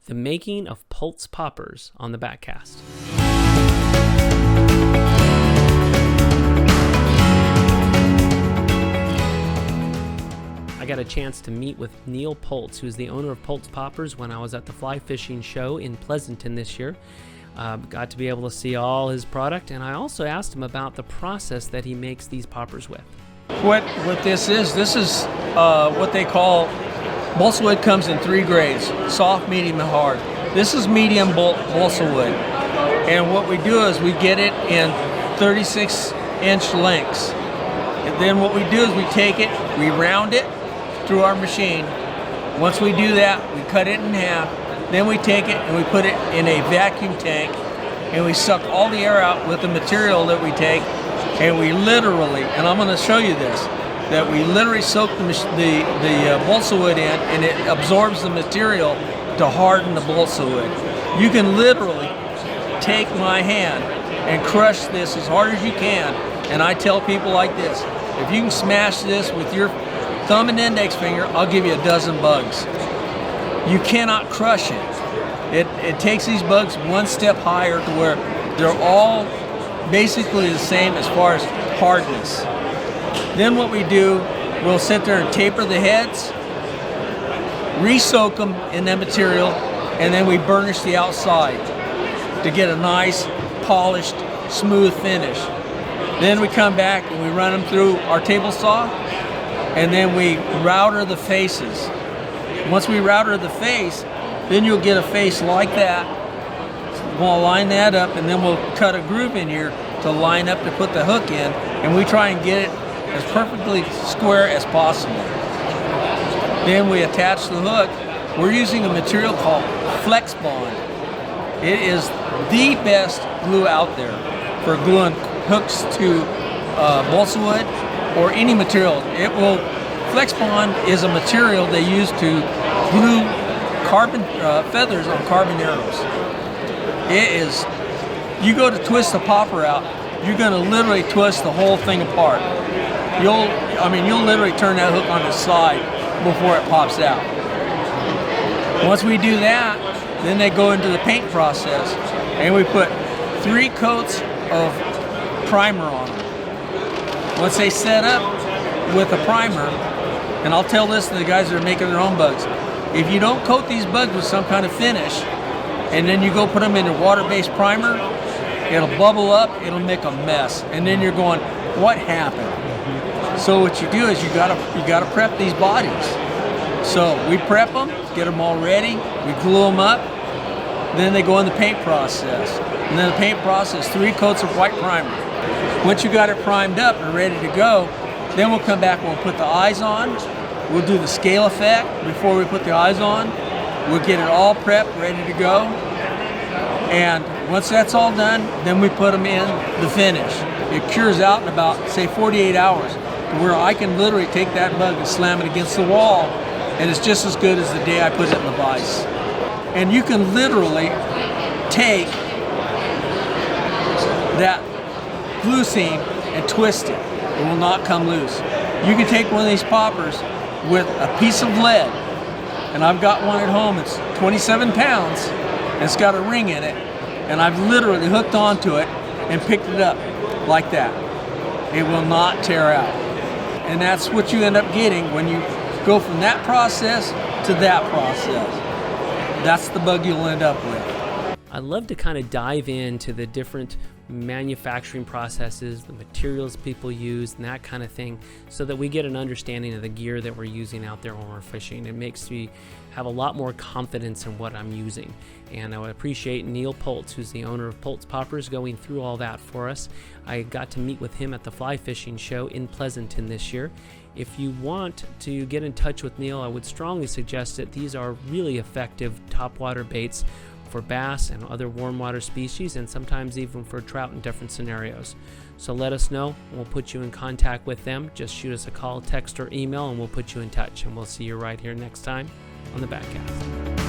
the making of Pultz Poppers on the Backcast. I got a chance to meet with Neal Pultz, who's the owner of Pultz Poppers, when I was at the fly fishing show in Pleasanton this year. Got to be able to see all his product, and I also asked him about the process that he makes these poppers with. What this is what they call, balsa wood comes in 3 grades, soft, medium, and hard. This is medium balsa wood. And what we do is we get it in 36-inch lengths. And then what we do is we take it, we round it through our machine. Once we do that, we cut it in half. Then we take it and we put it in a vacuum tank, and we suck all the air out with the material that we take. And we literally, and I'm going to show you this, that we literally soak the balsa wood in, and it absorbs the material to harden the balsa wood. You can literally take my hand and crush this as hard as you can, and I tell people like this: if you can smash this with your thumb and index finger, I'll give you a dozen bugs. You cannot crush it. It takes these bugs one step higher to where they're all basically the same as far as hardness. Then what we do, we'll sit there and taper the heads, re-soak them in that material, and then we burnish the outside to get a nice, polished, smooth finish. Then we come back and we run them through our table saw, and then we router the faces. Once we router the face, then you'll get a face like that. We'll line that up, and then we'll cut a groove in here to line up to put the hook in, and we try and get it as perfectly square as possible. Then we attach the hook. We're using a material called Flex Bond. It is the best glue out there for gluing hooks to balsa wood or any material. Flex Bond is a material they use to glue carbon feathers on carbon arrows. You go to twist the popper out, you're going to literally twist the whole thing apart. You'll literally turn that hook on its side before it pops out. Once we do that, then they go into the paint process, and we put 3 coats of primer on them. Once they set up with a primer, and I'll tell this to the guys that are making their own bugs, if you don't coat these bugs with some kind of finish, and then you go put them in a water-based primer, it'll bubble up, it'll make a mess, and then you're going, what happened? So what you do is you gotta prep these bodies. So we prep them, get them all ready, we glue them up, then they go in the paint process. And then the paint process, 3 coats of white primer. Once you got it primed up and ready to go, then we'll come back and we'll put the eyes on. We'll do the scale effect before we put the eyes on. We'll get it all prepped, ready to go. And once that's all done, then we put them in the finish. It cures out in about, say, 48 hours, to where I can literally take that bug and slam it against the wall, and it's just as good as the day I put it in the vise. And you can literally take that glue seam and twist it. It will not come loose. You can take one of these poppers with a piece of lead, and I've got one at home. It's 27 pounds, and it's got a ring in it, and I've literally hooked onto it and picked it up like that. It will not tear out. And that's what you end up getting when you go from that process to that process. That's the bug you'll end up with. I love to kind of dive into the different manufacturing processes, the materials people use, and that kind of thing, so that we get an understanding of the gear that we're using out there when we're fishing. It makes me have a lot more confidence in what I'm using. And I would appreciate Neal Pultz, who's the owner of Pultz Poppers, going through all that for us. I got to meet with him at the fly fishing show in Pleasanton this year. If you want to get in touch with Neal, I would strongly suggest that these are really effective topwater baits for bass and other warm water species, and sometimes even for trout in different scenarios. So let us know, and we'll put you in contact with them. Just shoot us a call, text, or email, and we'll put you in touch. And we'll see you right here next time on the Backcast.